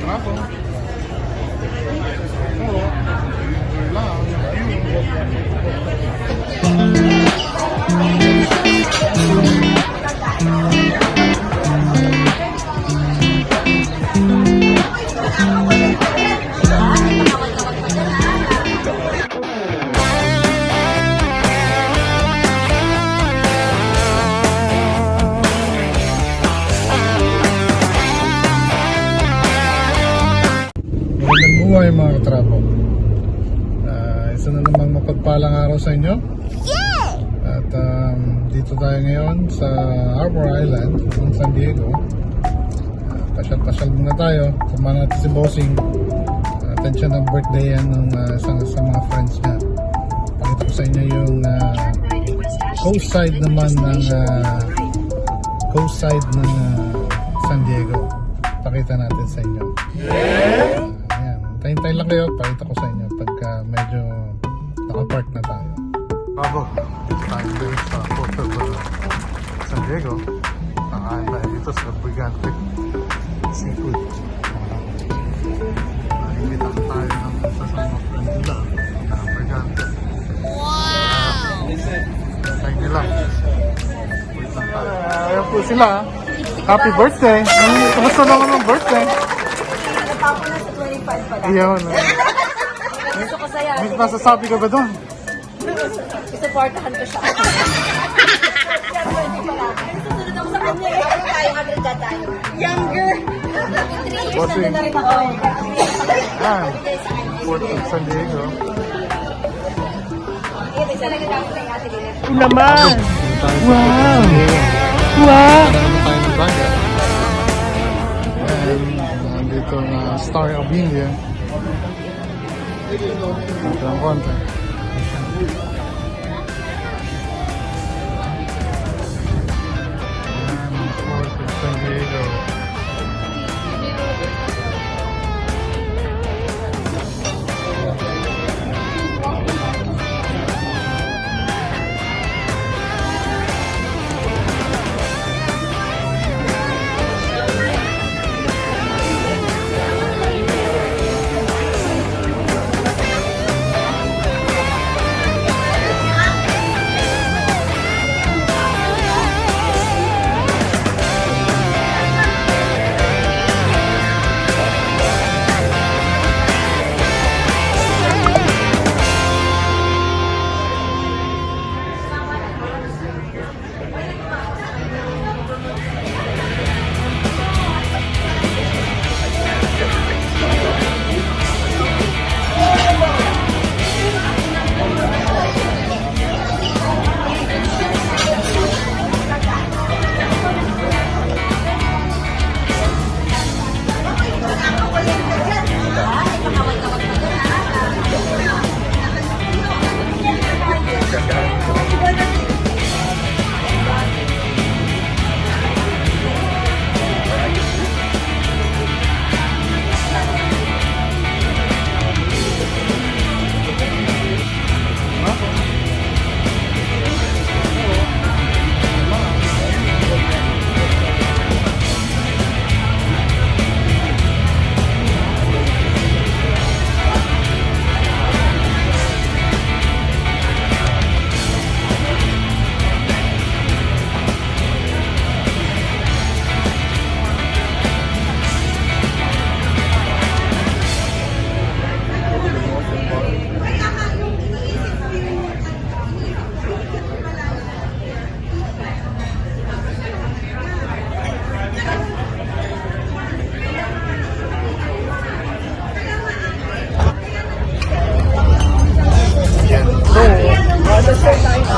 trapo. Oo. Lang. Magandang buhay mga katrapo. Isa na namang mapagpalang araw sa inyo. At dito tayo ngayon sa Harbor Island ng San Diego. Pasyal-pasyal muna tayo. Samahan natin si Bossing. Atensyon ng birthday yan ng sa mga friends niya. Pakita ko sa inyo yung coast side naman ng San Diego. Pakita natin sa inyo. Tayo lang kayo, pakita ko sa inyo pagka medyo nakapark na tayo. Bravo! Tayo din sa Port of San Diego. Nakain tayo dito sa Brigante Seafood. Nakikita ko tayo ng isa sa mga friend nila na Brigante. Wow! Tayo nila. Wait lang tayo. Ayan po sila. Happy birthday! Kumusta naman ang birthday? Natapos na sa 25 pala. Iyon. Gusto ko saya. May masasabi ka ba doon? Isuportahan ko siya. Siya 20 pala. Susunod ako sa kanya eh. Tayo, agad tayo. Younger. 3 years na na rin ako. Yan. Port of San Diego. Isa lang ang tayo natin din. Naman! Wow! Wow! Marami tayo ng baga. And nandito na Star of India. Ito ang konti. Yan, Port of San Diego.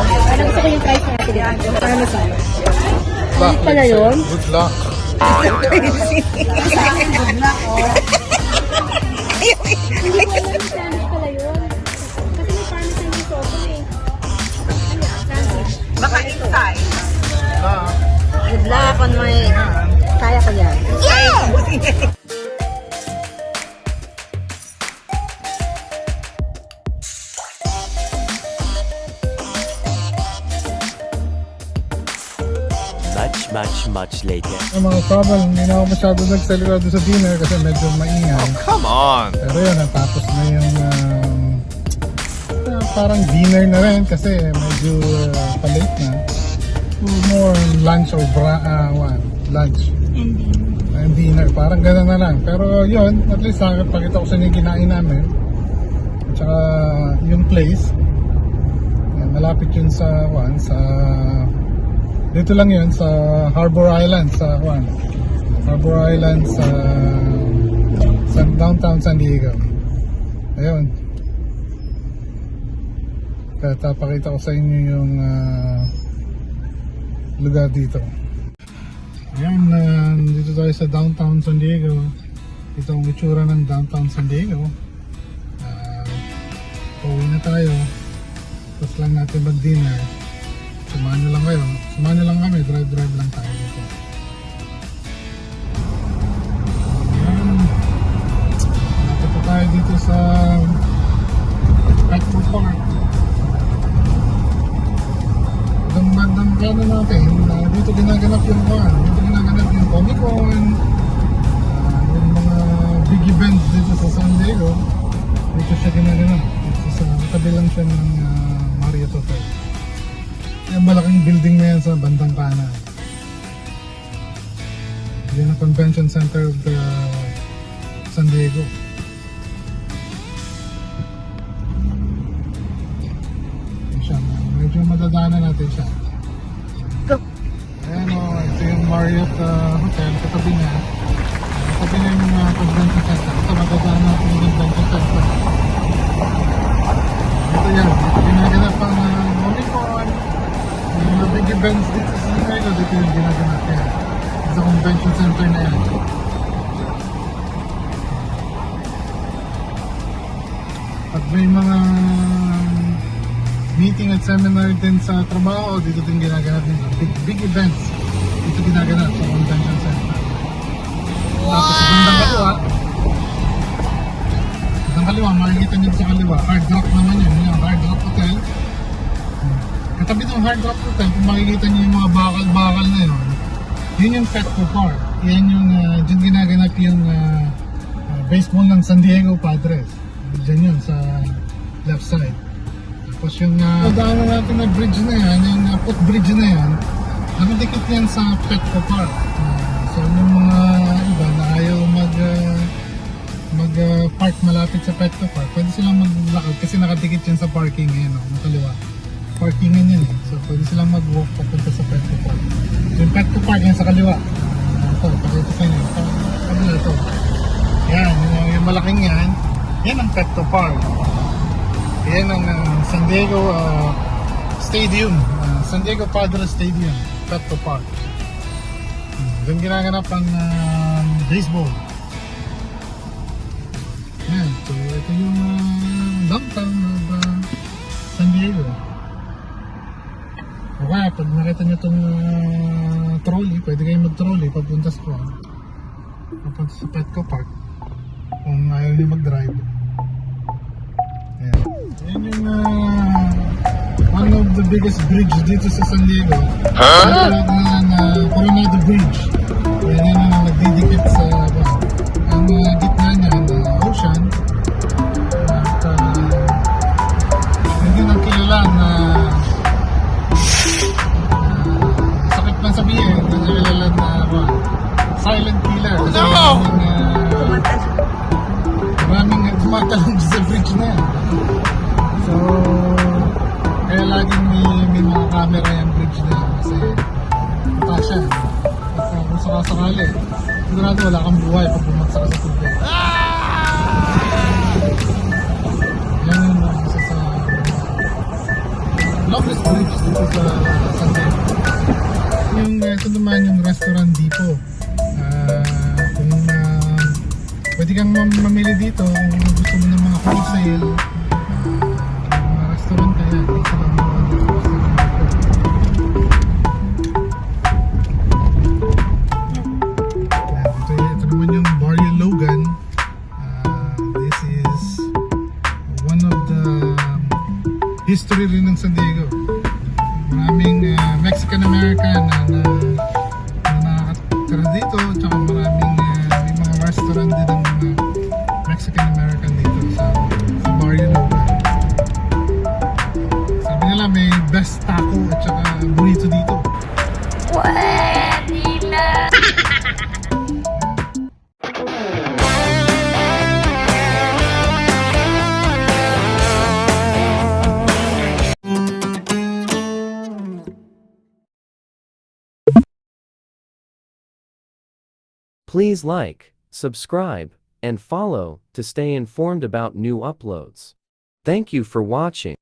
Ano gusto ko yung price natin yan? Paano sa? Good pala yun? Good luck. Good luck, oh. Hindi ko alam sandwich pala yun. Kasi may promise yung gusto ko eh. Sandwich. Baka inside. Good luck on my... Kaya ko yan. Yeah! much much later. Yung mga trouble, hindi na ako masyado nagsalita doon sa dinner kasi medyo maingay. Come on! Pero yun, natapos na yung parang dinner na rin kasi medyo palate na. More lunch or lunch and dinner. Parang gano'n na lang. Pero yun, at least nakapagkita ko sa inyo kinain namin. At saka yung place, yan, malapit yun sa dito lang yun sa Harbor Island Harbor Island sa downtown San Diego. Ayun. Kaya tapakita ko sa inyo yung lugar dito. Ayan, dito tayo sa downtown San Diego. Ito ang itsura ng downtown San Diego. Pauwi na tayo. Tapos lang natin mag-dinner. Samahan nyo lang kayo. Samahan nyo lang kami. Drive lang tayo dito. Ayan. Nakita tayo dito sa Kalbo Park. Itong bandang plano natin, dito ginaganap yung Comic Con, yung mga big events dito sa San Diego. Dito siya ginaganap. Dito sa tabi lang siya ng Marriott Hotel. Yung malaking building na yan sa bandang kanan. Yan ang convention center of the San Diego. Medyo madadaanan natin siya. Ayan o, ito yung Marriott Hotel, katabi niya. Katabi niya yung convention center. Ito madadaanan natin yung convention center. Ito yan, dito ginaganap ang Comic Con. Yung mga big events dito sa Chicago, dito yung ginaganap yan. Sa convention center na yan. At may mga meeting at seminar din sa trabaho, dito din ginaganap nito. Big events, dito ginaganap sa convention center. Tapos sa bandang kaliwa, makikita nyo sa kaliwa, Hard Rock naman yun, yung Hard Rock Hotel. Katabi ng Hard Rock Hotel, kung makikita nyo yung mga bakal-bakal na yun, yun yung Petco Park. Yan yung, dyan ginaganap yung baseball ng San Diego Padres. Dyan yun, sa left side. Tapos yung daanan natin na bridge na yan, yung footbridge na yan, nakadikit yan sa Petco Park. So yung mga iba na ayaw mag-park malapit sa Petco Park, pwede silang maglakad kasi nakadikit yan sa parking yan, nakaliwa. Parkingan yan eh. So pwede silang mag-walk papunta sa Petco Park. Yung Petco Park yan sa kaliwa. Ito, pakita sa inyo. Kabila ito. Yan, yung malaking yan. Yan ang Petco Park. Yan ang San Diego Stadium, San Diego Padres Stadium, Petco Park. Doon ginaganap ang baseball. Yan, so ito yung downtown of San Diego. Okay, pag nakita nyo itong trolley, pwede kayo mag-trolley papunta sa Petco Park kung ayaw nyo mag-drive. Yan. Yan yung one of the biggest bridge dito sa San Diego. Coronado Bridge. Yan yung nagdidikit sa ang gitna niya ng ocean. At hindi nang kilala na sakit man sabihin, hindi nang kilala na silent killer. No! Maraming tumatalong sa bridge na yan. So, kaya laging may mga camera yung bridge na yan kasi mataas yan. At kung sakasakali, sigurado wala kang buhay pag bumagsak ka sa tubig. Yan yung isa sa longest bridge dito sa San Diego. Yung ito naman yung restaurant dito. Kung pwede kang mamili dito kung gusto mo ng mga wholesale mga restaurant kaya dito lang mga ito naman yung Barrio Logan. This is one of the history rin ng San Diego. Maraming Mexican American na magandang Mexican-American dito sa Barrio Nova. Sabi nila may best taco at saka burrito dito. Please like, subscribe, and follow to stay informed about new uploads. Thank you for watching.